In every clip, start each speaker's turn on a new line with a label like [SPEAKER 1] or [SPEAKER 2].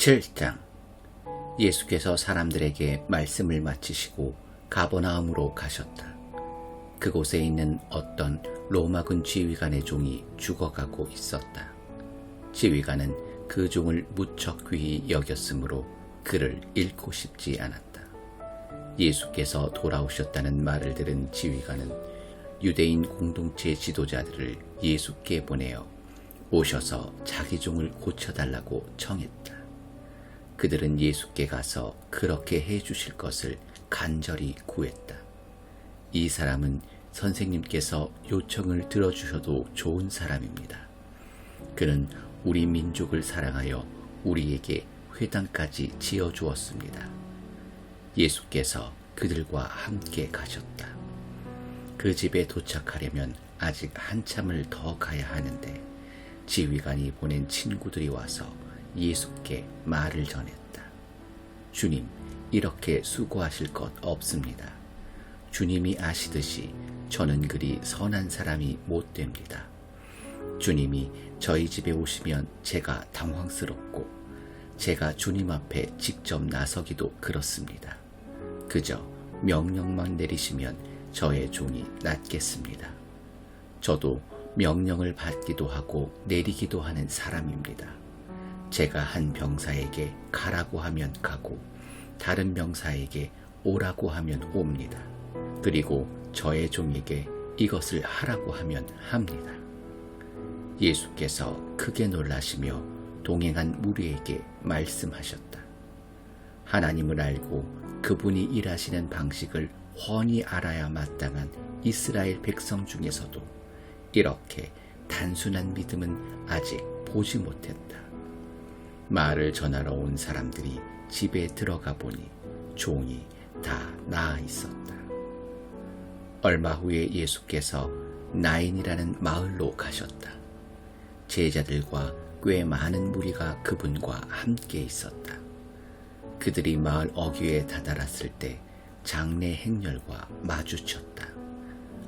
[SPEAKER 1] 7장. 예수께서 사람들에게 말씀을 마치시고 가버나움으로 가셨다. 그곳에 있는 어떤 로마군 지휘관의 종이 죽어가고 있었다. 지휘관은 그 종을 무척 귀히 여겼으므로 그를 잃고 싶지 않았다. 예수께서 돌아오셨다는 말을 들은 지휘관은 유대인 공동체 지도자들을 예수께 보내어 오셔서 자기 종을 고쳐달라고 청했다. 그들은 예수께 가서 그렇게 해주실 것을 간절히 구했다. 이 사람은 선생님께서 요청을 들어주셔도 좋은 사람입니다. 그는 우리 민족을 사랑하여 우리에게 회당까지 지어주었습니다. 예수께서 그들과 함께 가셨다. 그 집에 도착하려면 아직 한참을 더 가야 하는데 지휘관이 보낸 친구들이 와서 예수께 말을 전했다. 주님, 이렇게 수고하실 것 없습니다. 주님이 아시듯이 저는 그리 선한 사람이 못 됩니다. 주님이 저희 집에 오시면 제가 당황스럽고 제가 주님 앞에 직접 나서기도 그렇습니다. 그저 명령만 내리시면 저의 종이 낫겠습니다. 저도 명령을 받기도 하고 내리기도 하는 사람입니다. 제가 한 병사에게 가라고 하면 가고 다른 병사에게 오라고 하면 옵니다. 그리고 저의 종에게 이것을 하라고 하면 합니다. 예수께서 크게 놀라시며 동행한 무리에게 말씀하셨다. 하나님을 알고 그분이 일하시는 방식을 훤히 알아야 마땅한 이스라엘 백성 중에서도 이렇게 단순한 믿음은 아직 보지 못했다. 말을 전하러 온 사람들이 집에 들어가 보니 종이 다 나아 있었다. 얼마 후에 예수께서 나인이라는 마을로 가셨다. 제자들과 꽤 많은 무리가 그분과 함께 있었다. 그들이 마을 어귀에 다다랐을 때 장래 행렬과 마주쳤다.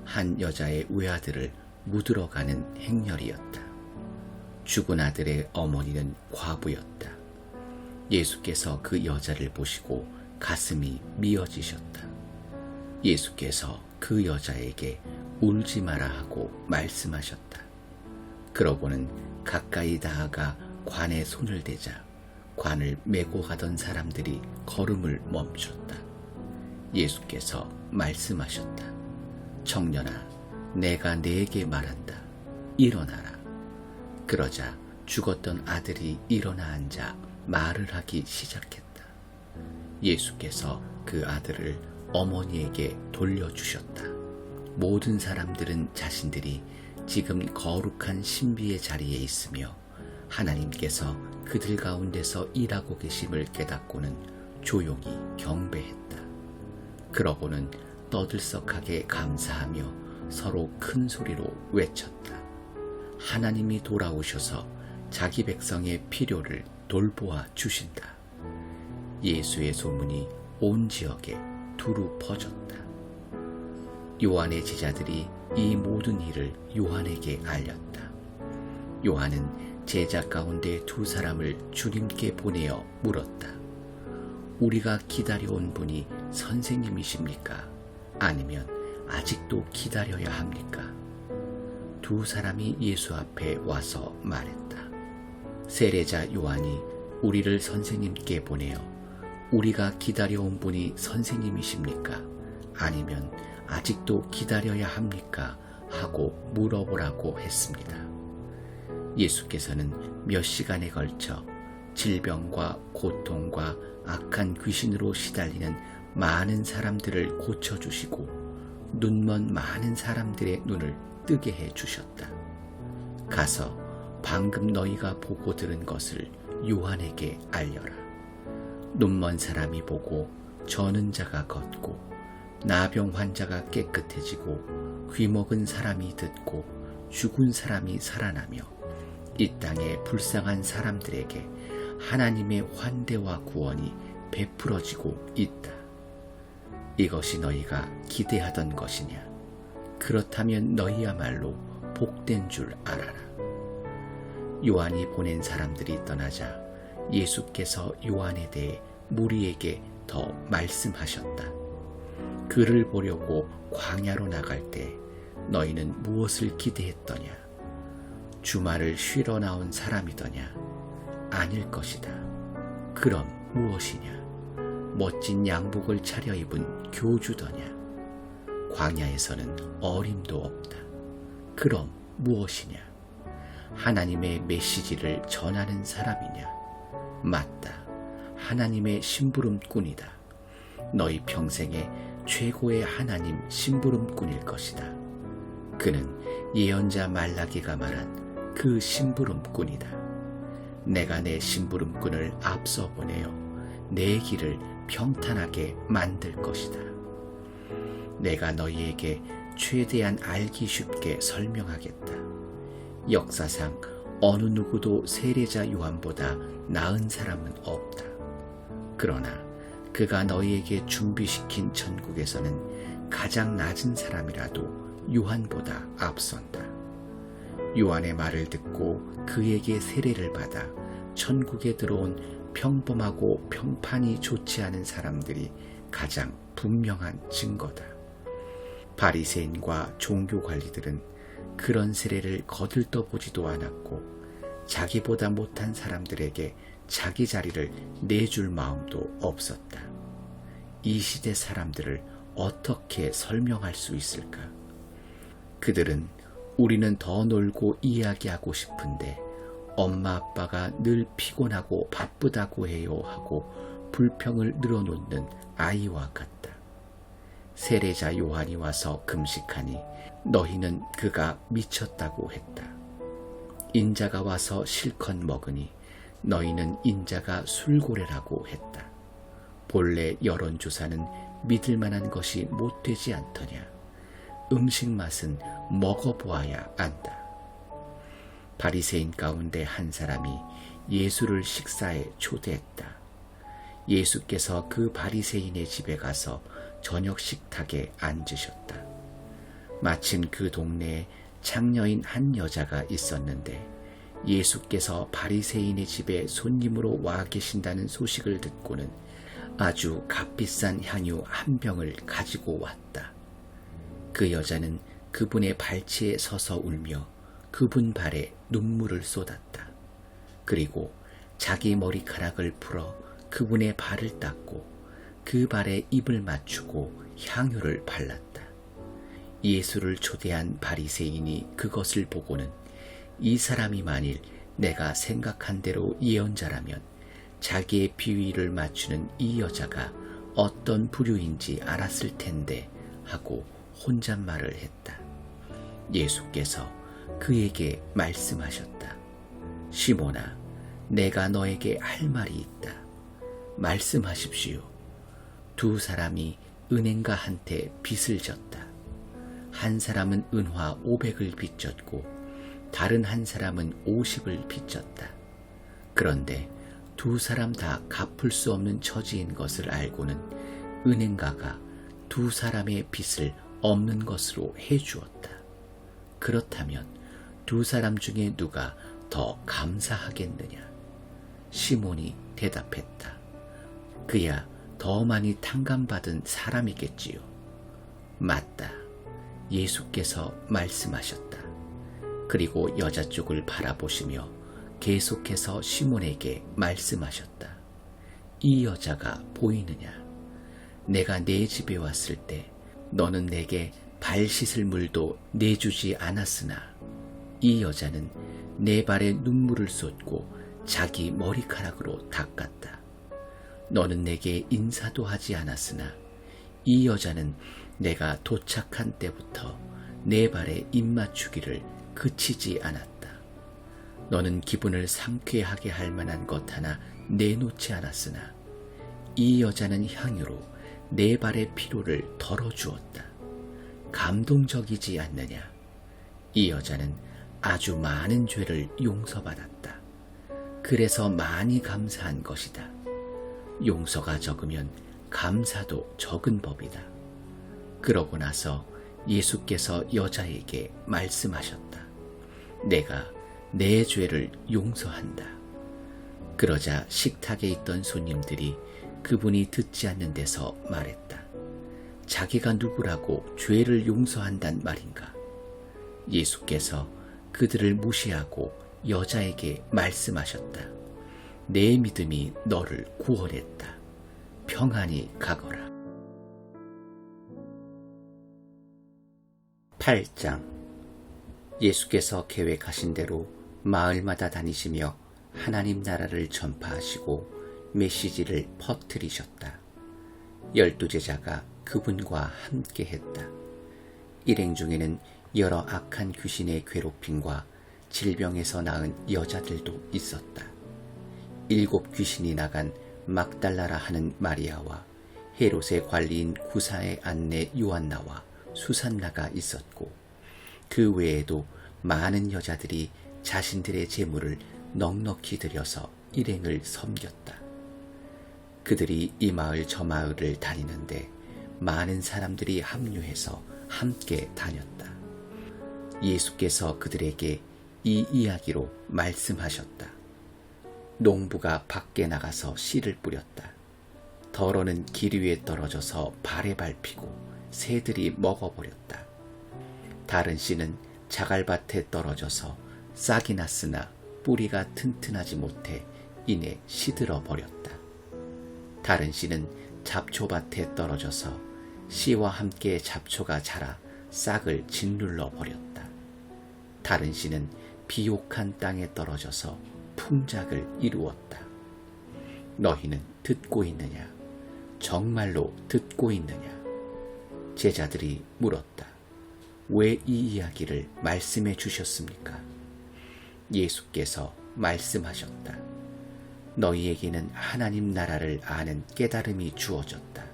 [SPEAKER 1] 한 여자의 외아들을 묻으러 가는 행렬이었다. 죽은 아들의 어머니는 과부였다. 예수께서 그 여자를 보시고 가슴이 미어지셨다. 예수께서 그 여자에게 울지 마라 하고 말씀하셨다. 그러고는 가까이 다가가 관에 손을 대자 관을 메고 가던 사람들이 걸음을 멈췄다. 예수께서 말씀하셨다. 청년아, 내가 네게 말한다. 일어나라. 그러자 죽었던 아들이 일어나 앉아 말을 하기 시작했다. 예수께서 그 아들을 어머니에게 돌려주셨다. 모든 사람들은 자신들이 지금 거룩한 신비의 자리에 있으며 하나님께서 그들 가운데서 일하고 계심을 깨닫고는 조용히 경배했다. 그러고는 떠들썩하게 감사하며 서로 큰 소리로 외쳤다. 하나님이 돌아오셔서 자기 백성의 필요를 돌보아 주신다. 예수의 소문이 온 지역에 두루 퍼졌다. 요한의 제자들이 이 모든 일을 요한에게 알렸다. 요한은 제자 가운데 두 사람을 주님께 보내어 물었다. 우리가 기다려온 분이 선생님이십니까? 아니면 아직도 기다려야 합니까? 두 사람이 예수 앞에 와서 말했다. 세례자 요한이 우리를 선생님께 보내어 우리가 기다려온 분이 선생님이십니까? 아니면 아직도 기다려야 합니까? 하고 물어보라고 했습니다. 예수께서는 몇 시간에 걸쳐 질병과 고통과 악한 귀신으로 시달리는 많은 사람들을 고쳐주시고 눈먼 많은 사람들의 눈을 뜨게 해주셨다. 가서 방금 너희가 보고 들은 것을 요한에게 알려라. 눈먼 사람이 보고 저는 자가 걷고 나병 환자가 깨끗해지고 귀먹은 사람이 듣고 죽은 사람이 살아나며 이 땅에 불쌍한 사람들에게 하나님의 환대와 구원이 베풀어지고 있다. 이것이 너희가 기대하던 것이냐? 그렇다면 너희야말로 복된 줄 알아라. 요한이 보낸 사람들이 떠나자 예수께서 요한에 대해 무리에게 더 말씀하셨다. 그를 보려고 광야로 나갈 때 너희는 무엇을 기대했더냐? 주말을 쉬러 나온 사람이더냐? 아닐 것이다. 그럼 무엇이냐? 멋진 양복을 차려입은 교주더냐? 광야에서는 어림도 없다. 그럼 무엇이냐? 하나님의 메시지를 전하는 사람이냐? 맞다. 하나님의 심부름꾼이다. 너희 평생의 최고의 하나님 심부름꾼일 것이다. 그는 예언자 말라기가 말한 그 심부름꾼이다. 내가 내 심부름꾼을 앞서 보내어 내 길을 평탄하게 만들 것이다. 내가 너희에게 최대한 알기 쉽게 설명하겠다. 역사상 어느 누구도 세례자 요한보다 나은 사람은 없다. 그러나 그가 너희에게 준비시킨 천국에서는 가장 낮은 사람이라도 요한보다 앞선다. 요한의 말을 듣고 그에게 세례를 받아 천국에 들어온 평범하고 평판이 좋지 않은 사람들이 가장 분명한 증거다. 바리새인과 종교관리들은 그런 세례를 거들떠보지도 않았고 자기보다 못한 사람들에게 자기 자리를 내줄 마음도 없었다. 이 시대 사람들을 어떻게 설명할 수 있을까? 그들은 우리는 더 놀고 이야기하고 싶은데 엄마 아빠가 늘 피곤하고 바쁘다고 해요 하고 불평을 늘어놓는 아이와 같다. 세례자 요한이 와서 금식하니 너희는 그가 미쳤다고 했다. 인자가 와서 실컷 먹으니 너희는 인자가 술고래라고 했다. 본래 여론조사는 믿을 만한 것이 못되지 않더냐. 음식 맛은 먹어보아야 안다. 바리새인 가운데 한 사람이 예수를 식사에 초대했다. 예수께서 그 바리새인의 집에 가서 저녁 식탁에 앉으셨다. 마침 그 동네에 창녀인 한 여자가 있었는데 예수께서 바리새인의 집에 손님으로 와 계신다는 소식을 듣고는 아주 값비싼 향유 한 병을 가지고 왔다. 그 여자는 그분의 발치에 서서 울며 그분 발에 눈물을 쏟았다. 그리고 자기 머리카락을 풀어 그분의 발을 닦고 그 발에 입을 맞추고 향유를 발랐다. 예수를 초대한 바리새인이 그것을 보고는 이 사람이 만일 내가 생각한 대로 예언자라면 자기의 비위를 맞추는 이 여자가 어떤 부류인지 알았을 텐데 하고 혼잣말을 했다. 예수께서 그에게 말씀하셨다. 시몬아, 내가 너에게 할 말이 있다. 말씀하십시오. 두 사람이 은행가한테 빚을 졌다. 한 사람은 은화 500을 빚졌고 다른 한 사람은 50을 빚졌다. 그런데 두 사람 다 갚을 수 없는 처지인 것을 알고는 은행가가 두 사람의 빚을 없는 것으로 해주었다. 그렇다면 두 사람 중에 누가 더 감사하겠느냐? 시몬이 대답했다. 그야 더 많이 탕감받은 사람이겠지요. 맞다. 예수께서 말씀하셨다. 그리고 여자 쪽을 바라보시며 계속해서 시몬에게 말씀하셨다. 이 여자가 보이느냐? 내가 네 집에 왔을 때 너는 내게 발 씻을 물도 내주지 않았으나 이 여자는 내 발에 눈물을 쏟고 자기 머리카락으로 닦았다. 너는 내게 인사도 하지 않았으나 이 여자는 내가 도착한 때부터 내 발에 입맞추기를 그치지 않았다. 너는 기분을 상쾌하게 할 만한 것 하나 내놓지 않았으나 이 여자는 향유로 내 발의 피로를 덜어주었다. 감동적이지 않느냐? 이 여자는 아주 많은 죄를 용서받았다. 그래서 많이 감사한 것이다. 용서가 적으면 감사도 적은 법이다. 그러고 나서 예수께서 여자에게 말씀하셨다. 내가 내 죄를 용서한다. 그러자 식탁에 있던 손님들이 그분이 듣지 않는 데서 말했다. 자기가 누구라고 죄를 용서한단 말인가? 예수께서 그들을 무시하고 여자에게 말씀하셨다. 내 믿음이 너를 구원했다. 평안히 가거라. 8장. 예수께서 계획하신 대로 마을마다 다니시며 하나님 나라를 전파하시고 메시지를 퍼뜨리셨다. 12제자가 그분과 함께 했다. 일행 중에는 여러 악한 귀신의 괴롭힘과 질병에서 나은 여자들도 있었다. 7 귀신이 나간 막달라라 하는 마리아와 헤롯의 관리인 구사의 안내 요한나와 수산나가 있었고, 그 외에도 많은 여자들이 자신들의 재물을 넉넉히 들여서 일행을 섬겼다. 그들이 이 마을 저 마을을 다니는데 많은 사람들이 합류해서 함께 다녔다. 예수께서 그들에게 이 이야기로 말씀하셨다. 농부가 밖에 나가서 씨를 뿌렸다. 덜어는 길 위에 떨어져서 발에 밟히고 새들이 먹어버렸다. 다른 씨는 자갈밭에 떨어져서 싹이 났으나 뿌리가 튼튼하지 못해 이내 시들어 버렸다. 다른 씨는 잡초밭에 떨어져서 씨와 함께 잡초가 자라 싹을 짓눌러 버렸다. 다른 씨는 비옥한 땅에 떨어져서 풍작을 이루었다. 너희는 듣고 있느냐? 정말로 듣고 있느냐? 제자들이 물었다. 왜 이 이야기를 말씀해 주셨습니까? 예수께서 말씀하셨다. 너희에게는 하나님 나라를 아는 깨달음이 주어졌다.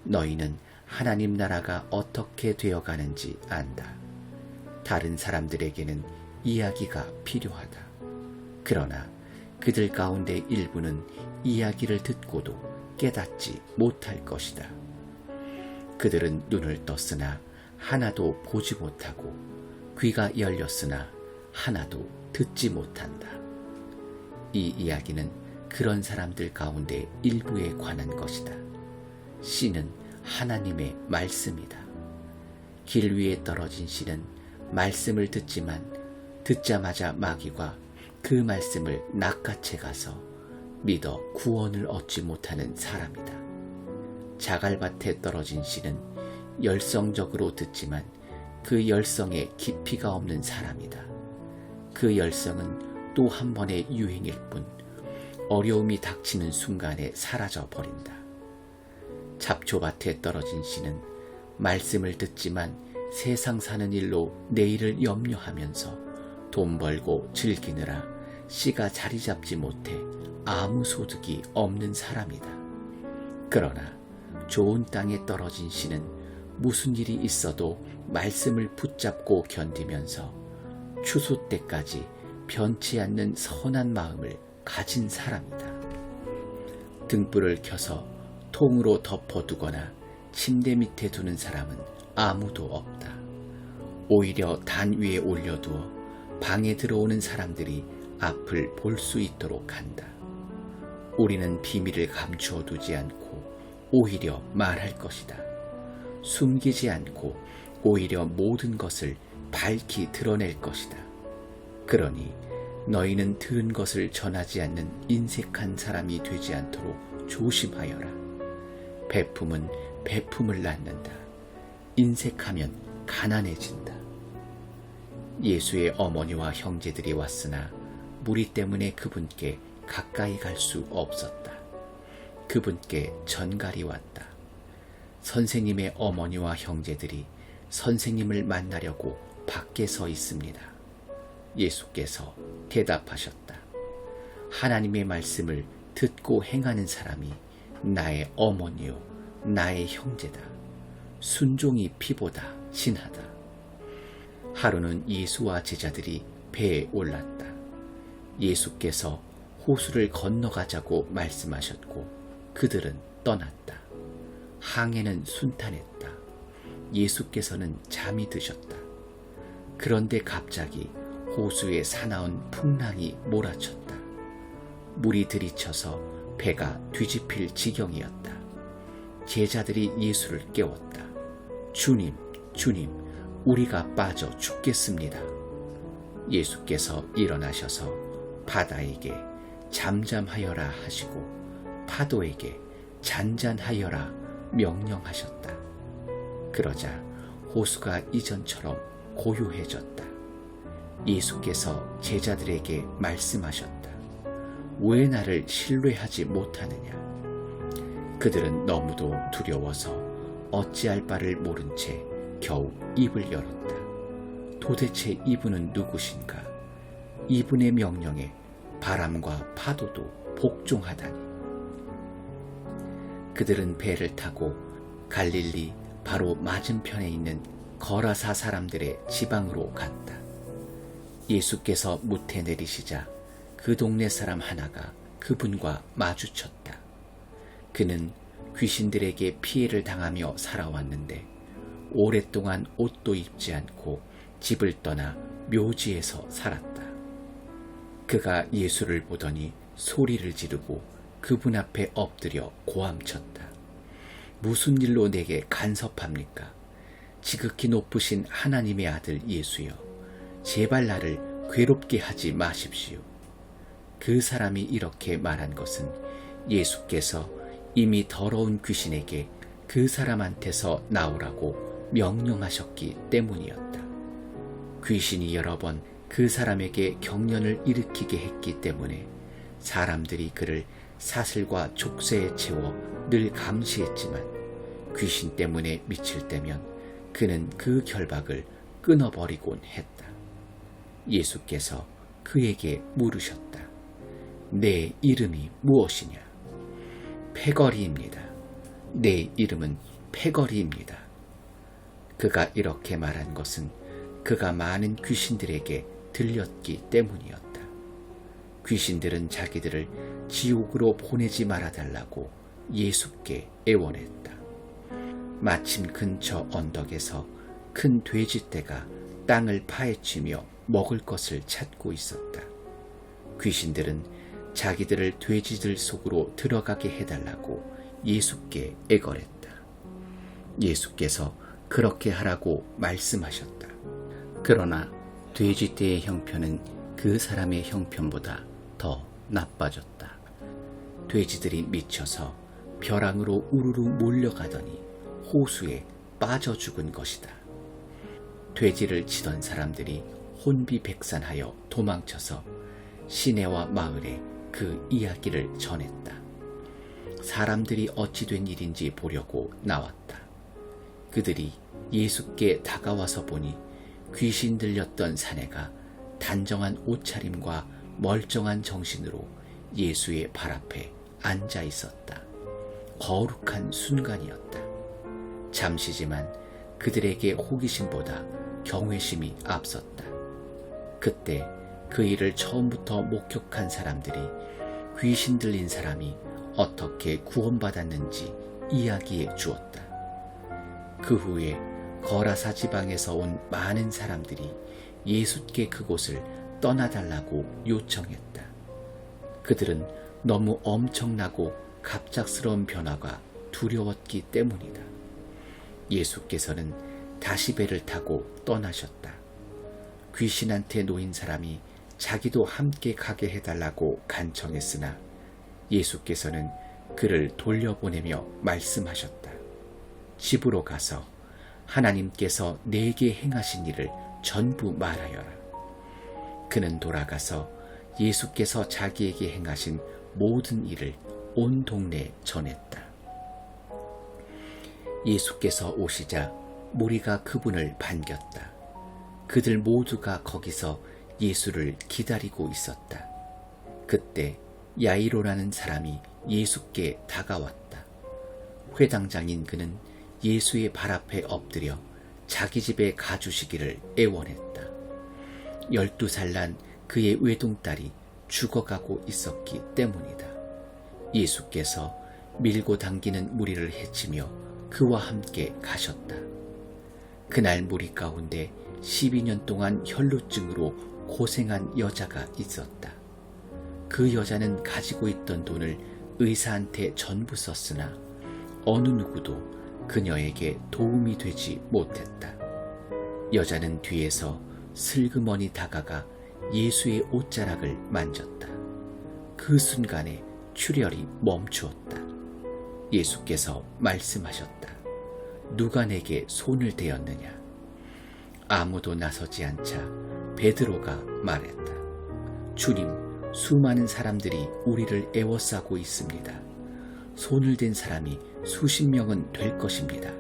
[SPEAKER 1] 너희는 하나님 나라가 어떻게 되어가는지 안다. 다른 사람들에게는 이야기가 필요하다. 그러나 그들 가운데 일부는 이야기를 듣고도 깨닫지 못할 것이다. 그들은 눈을 떴으나 하나도 보지 못하고 귀가 열렸으나 하나도 듣지 못한다. 이 이야기는 그런 사람들 가운데 일부에 관한 것이다. 씨는 하나님의 말씀이다. 길 위에 떨어진 씨는 말씀을 듣지만 듣자마자 마귀가 그 말씀을 낚아채 가서 믿어 구원을 얻지 못하는 사람이다. 자갈밭에 떨어진 씨는 열성적으로 듣지만 그 열성에 깊이가 없는 사람이다. 그 열성은 또 한 번의 유행일 뿐 어려움이 닥치는 순간에 사라져 버린다. 잡초밭에 떨어진 씨는 말씀을 듣지만 세상 사는 일로 내일을 염려하면서 돈 벌고 즐기느라 씨가 자리 잡지 못해 아무 소득이 없는 사람이다. 그러나 좋은 땅에 떨어진 씨는 무슨 일이 있어도 말씀을 붙잡고 견디면서 추수 때까지 변치 않는 선한 마음을 가진 사람이다. 등불을 켜서 통으로 덮어두거나 침대 밑에 두는 사람은 아무도 없다. 오히려 단 위에 올려두어 방에 들어오는 사람들이 앞을 볼 수 있도록 한다. 우리는 비밀을 감추어 두지 않고 오히려 말할 것이다. 숨기지 않고 오히려 모든 것을 밝히 드러낼 것이다. 그러니 너희는 들은 것을 전하지 않는 인색한 사람이 되지 않도록 조심하여라. 베품은 베품을 낳는다. 인색하면 가난해진다. 예수의 어머니와 형제들이 왔으나 무리 때문에 그분께 가까이 갈 수 없었다. 그분께 전갈이 왔다. 선생님의 어머니와 형제들이 선생님을 만나려고 밖에 서 있습니다. 예수께서 대답하셨다. 하나님의 말씀을 듣고 행하는 사람이 나의 어머니요 나의 형제다. 순종이 피보다 진하다. 하루는 예수와 제자들이 배에 올랐다. 예수께서 호수를 건너가자고 말씀하셨고 그들은 떠났다. 항해는 순탄했다. 예수께서는 잠이 드셨다. 그런데 갑자기 호수에 사나운 풍랑이 몰아쳤다. 물이 들이쳐서 배가 뒤집힐 지경이었다. 제자들이 예수를 깨웠다. 주님, 주님, 우리가 빠져 죽겠습니다. 예수께서 일어나셔서 바다에게 잠잠하여라 하시고 파도에게 잔잔하여라 명령하셨다. 그러자 호수가 이전처럼 고요해졌다. 예수께서 제자들에게 말씀하셨다. 왜 나를 신뢰하지 못하느냐? 그들은 너무도 두려워서 어찌할 바를 모른 채 겨우 입을 열었다. 도대체 이분은 누구신가? 이분의 명령에 바람과 파도도 복종하다니. 그들은 배를 타고 갈릴리 바로 맞은편에 있는 거라사 사람들의 지방으로 갔다. 예수께서 무태 내리시자 그 동네 사람 하나가 그분과 마주쳤다. 그는 귀신들에게 피해를 당하며 살아왔는데 오랫동안 옷도 입지 않고 집을 떠나 묘지에서 살았다. 그가 예수를 보더니 소리를 지르고 그분 앞에 엎드려 고함쳤다. 무슨 일로 내게 간섭합니까? 지극히 높으신 하나님의 아들 예수여, 제발 나를 괴롭게 하지 마십시오. 그 사람이 이렇게 말한 것은 예수께서 이미 더러운 귀신에게 그 사람한테서 나오라고 명령하셨기 때문이었다. 귀신이 여러 번 그 사람에게 경련을 일으키게 했기 때문에 사람들이 그를 사슬과 족쇄에 채워 늘 감시했지만 귀신 때문에 미칠 때면 그는 그 결박을 끊어버리곤 했다. 예수께서 그에게 물으셨다. 내 이름이 무엇이냐? 패거리입니다. 내 이름은 패거리입니다. 그가 이렇게 말한 것은 그가 많은 귀신들에게 들렸기 때문이었다. 귀신들은 자기들을 지옥으로 보내지 말아달라고 예수께 애원했다. 마침 근처 언덕에서 큰 돼지떼가 땅을 파헤치며 먹을 것을 찾고 있었다. 귀신들은 자기들을 돼지들 속으로 들어가게 해달라고 예수께 애걸했다. 예수께서 그렇게 하라고 말씀하셨다. 그러나 돼지떼의 형편은 그 사람의 형편보다 더 나빠졌다. 돼지들이 미쳐서 벼랑으로 우르르 몰려가더니 호수에 빠져 죽은 것이다. 돼지를 치던 사람들이 혼비백산하여 도망쳐서 시내와 마을에 그 이야기를 전했다. 사람들이 어찌 된 일인지 보려고 나왔다. 그들이 예수께 다가와서 보니 귀신 들렸던 사내가 단정한 옷차림과 멀쩡한 정신으로 예수의 발 앞에 앉아 있었다. 거룩한 순간이었다. 잠시지만 그들에게 호기심보다 경외심이 앞섰다. 그때 그 일을 처음부터 목격한 사람들이 귀신 들린 사람이 어떻게 구원받았는지 이야기해 주었다. 그 후에 거라사 지방에서 온 많은 사람들이 예수께 그곳을 떠나달라고 요청했다. 그들은 너무 엄청나고 갑작스러운 변화가 두려웠기 때문이다. 예수께서는 다시 배를 타고 떠나셨다. 귀신한테 놓인 사람이 자기도 함께 가게 해달라고 간청했으나 예수께서는 그를 돌려보내며 말씀하셨다. 집으로 가서 하나님께서 내게 행하신 일을 전부 말하여라. 그는 돌아가서 예수께서 자기에게 행하신 모든 일을 온 동네에 전했다. 예수께서 오시자 무리가 그분을 반겼다. 그들 모두가 거기서 예수를 기다리고 있었다. 그때 야이로라는 사람이 예수께 다가왔다. 회당장인 그는 예수의 발 앞에 엎드려 자기 집에 가주시기를 애원했다. 12살 난 그의 외동딸이 죽어가고 있었기 때문이다. 예수께서 밀고 당기는 무리를 해치며 그와 함께 가셨다. 그날 무리 가운데 12년 동안 혈루증으로 고생한 여자가 있었다. 그 여자는 가지고 있던 돈을 의사한테 전부 썼으나 어느 누구도 그녀에게 도움이 되지 못했다. 여자는 뒤에서 슬그머니 다가가 예수의 옷자락을 만졌다. 그 순간에 출혈이 멈추었다. 예수께서 말씀하셨다. 누가 내게 손을 대었느냐? 아무도 나서지 않자 베드로가 말했다. 주님, 수많은 사람들이 우리를 애워싸고 있습니다. 손을 댄 사람이 수십 명은 될 것입니다.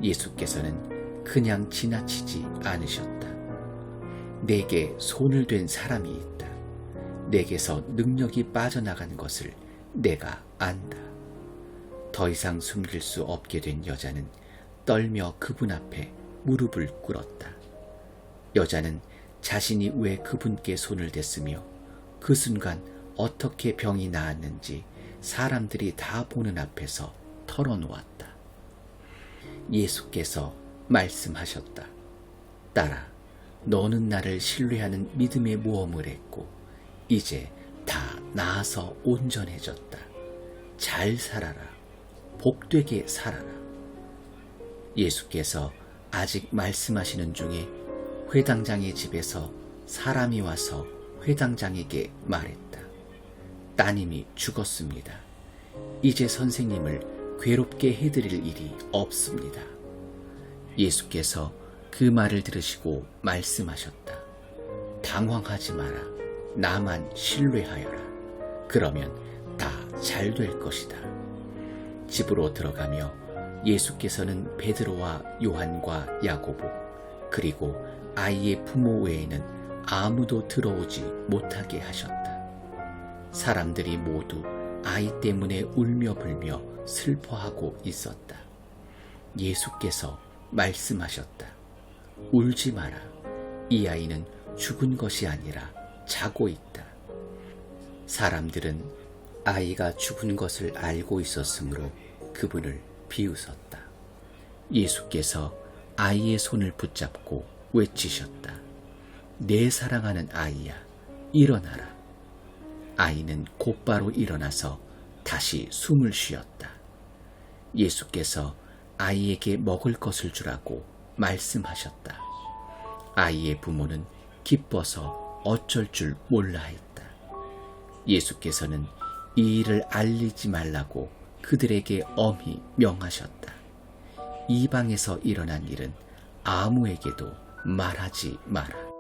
[SPEAKER 1] 예수께서는 그냥 지나치지 않으셨다. 내게 손을 댄 사람이 있다. 내게서 능력이 빠져나간 것을 내가 안다. 더 이상 숨길 수 없게 된 여자는 떨며 그분 앞에 무릎을 꿇었다. 여자는 자신이 왜 그분께 손을 댔으며 그 순간 어떻게 병이 나았는지 사람들이 다 보는 앞에서 털어놓았다. 예수께서 말씀하셨다. 딸아, 너는 나를 신뢰하는 믿음의 모험을 했고 이제 다 나아서 온전해졌다. 잘 살아라. 복되게 살아라. 예수께서 아직 말씀하시는 중에 회당장의 집에서 사람이 와서 회당장에게 말했다. 따님이 죽었습니다. 이제 선생님을 괴롭게 해드릴 일이 없습니다. 예수께서 그 말을 들으시고 말씀하셨다. 당황하지 마라. 나만 신뢰하여라. 그러면 다 잘 될 것이다. 집으로 들어가며 예수께서는 베드로와 요한과 야고보 그리고 아이의 부모 외에는 아무도 들어오지 못하게 하셨다. 사람들이 모두 아이 때문에 울며 불며 슬퍼하고 있었다. 예수께서 말씀하셨다. 울지 마라. 이 아이는 죽은 것이 아니라 자고 있다. 사람들은 아이가 죽은 것을 알고 있었으므로 그분을 비웃었다. 예수께서 아이의 손을 붙잡고 외치셨다. 내 사랑하는 아이야, 일어나라. 아이는 곧바로 일어나서 다시 숨을 쉬었다. 예수께서 아이에게 먹을 것을 주라고 말씀하셨다. 아이의 부모는 기뻐서 어쩔 줄 몰라 했다. 예수께서는 이 일을 알리지 말라고 그들에게 엄히 명하셨다. 이 방에서 일어난 일은 아무에게도 말하지 마라.